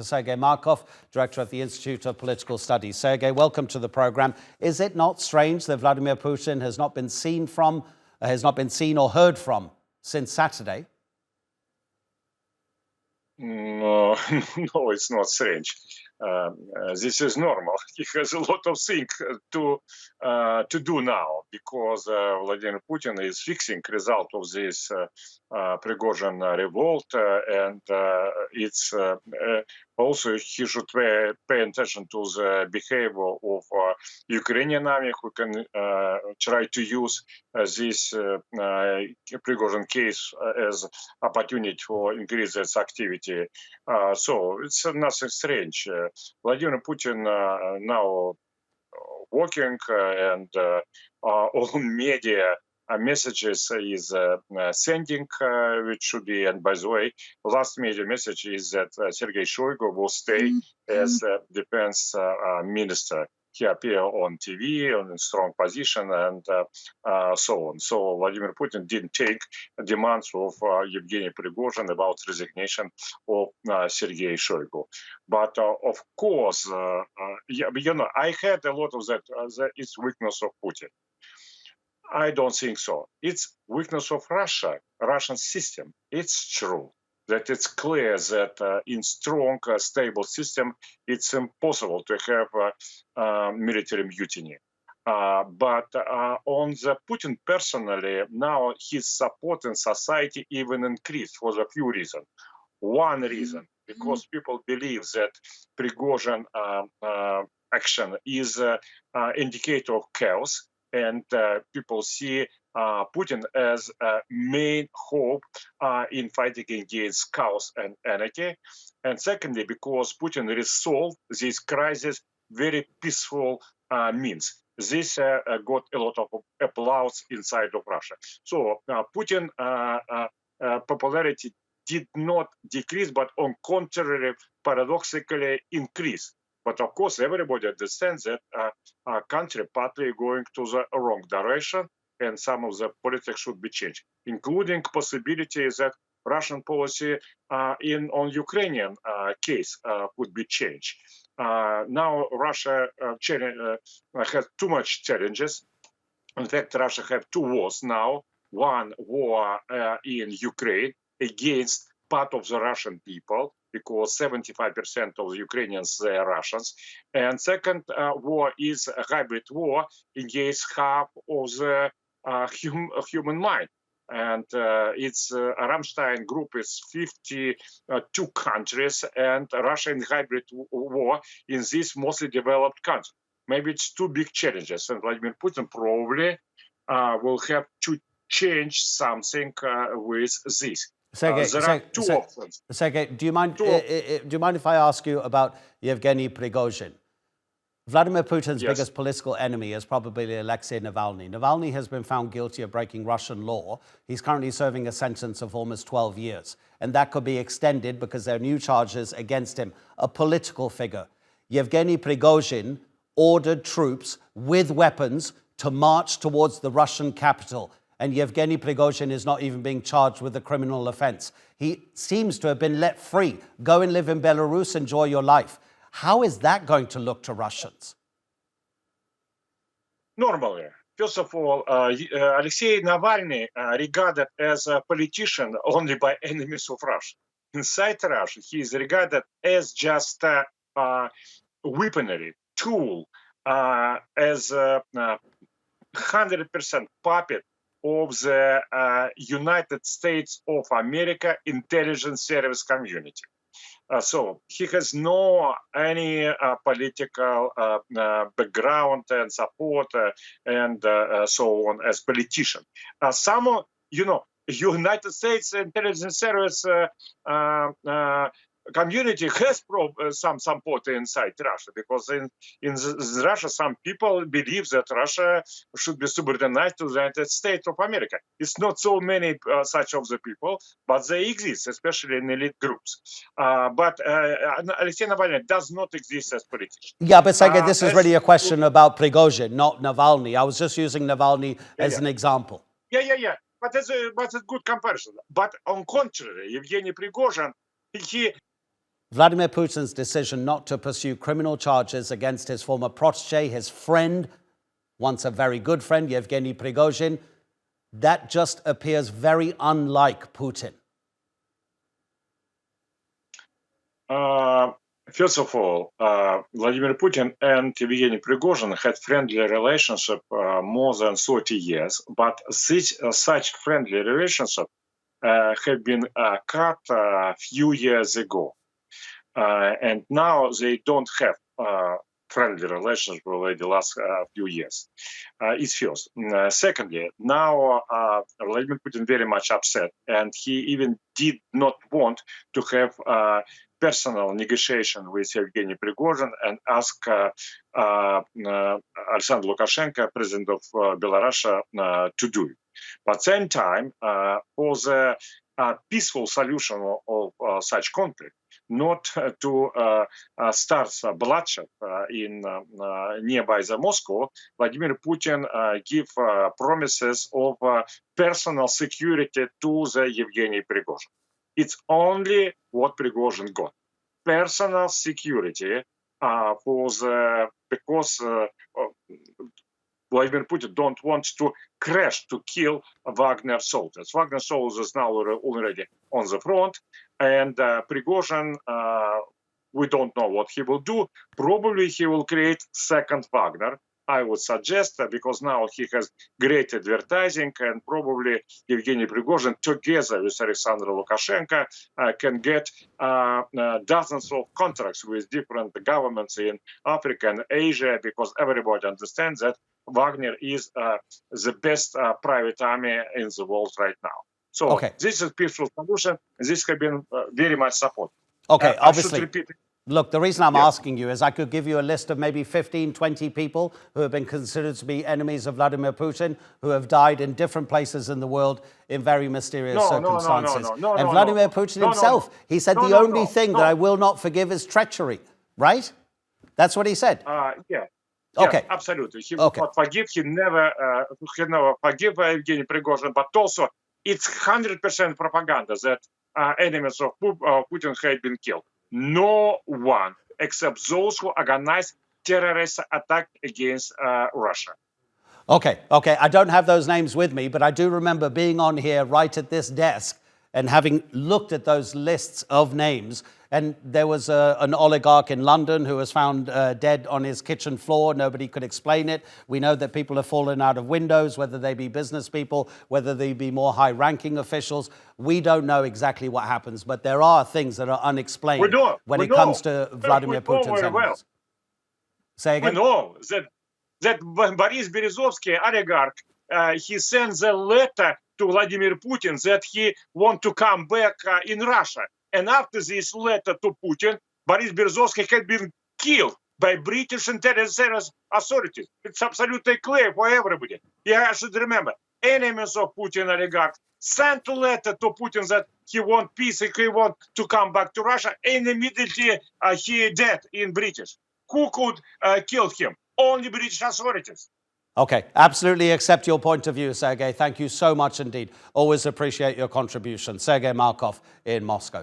Sergey Markov, Director of the Institute of Political Studies. Sergey, welcome to the program. Is it not strange that Vladimir Putin has not been seen or heard from since Saturday? No, no, it's not strange. This is normal. He has a lot of things to do now because Vladimir Putin is fixing result of this Prigozhin revolt, and it's also he should pay attention to the behavior of Ukrainian army, who can try to use this Prigozhin case as opportunity for increase its activity. So it's nothing strange. Vladimir Putin now working and all media messages is sending, which should be. And by the way, last media message is that Sergey Shoigu will stay as defense minister. He appeared on TV on a strong position and so on. So Vladimir Putin didn't take demands of Yevgeny Prigozhin about resignation of Sergey Shoigu. But of course, I had a lot of that. It's weakness of Putin. I don't think so. It's weakness of Russia, Russian system. It's true that it's clear that in strong, stable system, it's impossible to have military mutiny. But on the Putin personally, now his support in society even increased for a few reasons. One reason, because people believe that Prigozhin action is an indicator of chaos, and people see Putin as a main hope in fighting against chaos and anarchy. And secondly, because Putin resolved this crisis very peaceful means. This got a lot of applause inside of Russia. So Putin popularity did not decrease, but on contrary, paradoxically increased. But of course, everybody understands that our country partly going to the wrong direction, and some of the politics should be changed, including possibilities that Russian policy on Ukrainian case could be changed. Now Russia has too much challenges. In fact, Russia have two wars now. One war in Ukraine against part of the Russian people, because 75% of the Ukrainians are Russians. And second war is a hybrid war against half of the human mind. And it's Rammstein group is 52 countries, and Russia in hybrid war in this mostly developed country. Maybe it's two big challenges, and Vladimir Putin probably will have to change something with this. Sergey, there are two options. Sergey, do you mind if I ask you about Yevgeny Prigozhin? Vladimir Putin's biggest political enemy is probably Alexei Navalny. Navalny has been found guilty of breaking Russian law. He's currently serving a sentence of almost 12 years. And that could be extended because there are new charges against him. A political figure. Yevgeny Prigozhin ordered troops with weapons to march towards the Russian capital. And Yevgeny Prigozhin is not even being charged with a criminal offense. He seems to have been let free. Go and live in Belarus, enjoy your life. How is that going to look to Russians? Normally, first of all, Alexei Navalny regarded as a politician only by enemies of Russia. Inside Russia, he is regarded as just a weaponry tool, as a 100% puppet of the United States of America intelligence service community. So he has no any political background and support and so on as politician. Some, United States intelligence service community has some support inside Russia, because in Russia some people believe that Russia should be subordinate to the United States of America. It's not so many such of the people, but they exist, especially in elite groups. But Alexei Navalny does not exist as politician. Yeah, but Sergey, this is really a question about Prigozhin, not Navalny. I was just using Navalny as an example. Yeah. But it's a good comparison. But on contrary, Yevgeny Prigozhin, he Vladimir Putin's decision not to pursue criminal charges against his former protege, his friend, once a very good friend, Yevgeny Prigozhin, that just appears very unlike Putin. First of all, Vladimir Putin and Yevgeny Prigozhin had friendly relationship more than 30 years, but such friendly relationship had been cut a few years ago. And now they don't have friendly relations for the last few years. It's first. Secondly, now Vladimir Putin very much upset, and he even did not want to have personal negotiation with Sergey Prigozhin and ask Alexander Lukashenko, president of Belarus, to do it. But at the same time, for the peaceful solution of such conflict, not to start bloodshed in nearby the Moscow, Vladimir Putin give promises of personal security to the Yevgeny Prigozhin. It's only what Prigozhin got. Personal security because Vladimir Putin don't want to crash, to kill Wagner soldiers. Wagner soldiers now are already on the front, and Prigozhin, we don't know what he will do. Probably he will create second Wagner, I would suggest, because now he has great advertising, and probably Yevgeny Prigozhin, together with Alexander Lukashenko, can get dozens of contracts with different governments in Africa and Asia, because everybody understands that Wagner is the best private army in the world right now. So this is a peaceful solution. This has been very much supported. Okay, obviously. Look, the reason I'm asking you is I could give you a list of maybe 15, 20 people who have been considered to be enemies of Vladimir Putin, who have died in different places in the world in very mysterious circumstances. And Vladimir Putin himself, he said the only thing that I will not forgive is treachery, right? That's what he said. Yeah. Okay. Yeah, absolutely. He will not forgive. He never forgive Evgeny Prigozhin, but also it's 100% propaganda that enemies of Putin had been killed. No one except those who organized terrorist attack against Russia. Okay. I don't have those names with me, but I do remember being on here right at this desk and having looked at those lists of names. And there was an oligarch in London who was found dead on his kitchen floor. Nobody could explain it. We know that people have fallen out of windows, whether they be business people, whether they be more high-ranking officials. We don't know exactly what happens, but there are things that are unexplained when it comes to Vladimir Putin's enemies. Say again? We know that Boris Berezovsky, oligarch, he sends a letter to Vladimir Putin that he want to come back in Russia. And after this letter to Putin, Boris Berezovsky had been killed by British intelligence authorities. It's absolutely clear for everybody. Yeah, I should remember. Enemies of Putin oligarchs sent a letter to Putin that he want peace and he want to come back to Russia, and immediately he dead in British. Who could kill him? Only British authorities. Okay, absolutely accept your point of view, Sergey. Thank you so much indeed. Always appreciate your contribution. Sergey Markov in Moscow.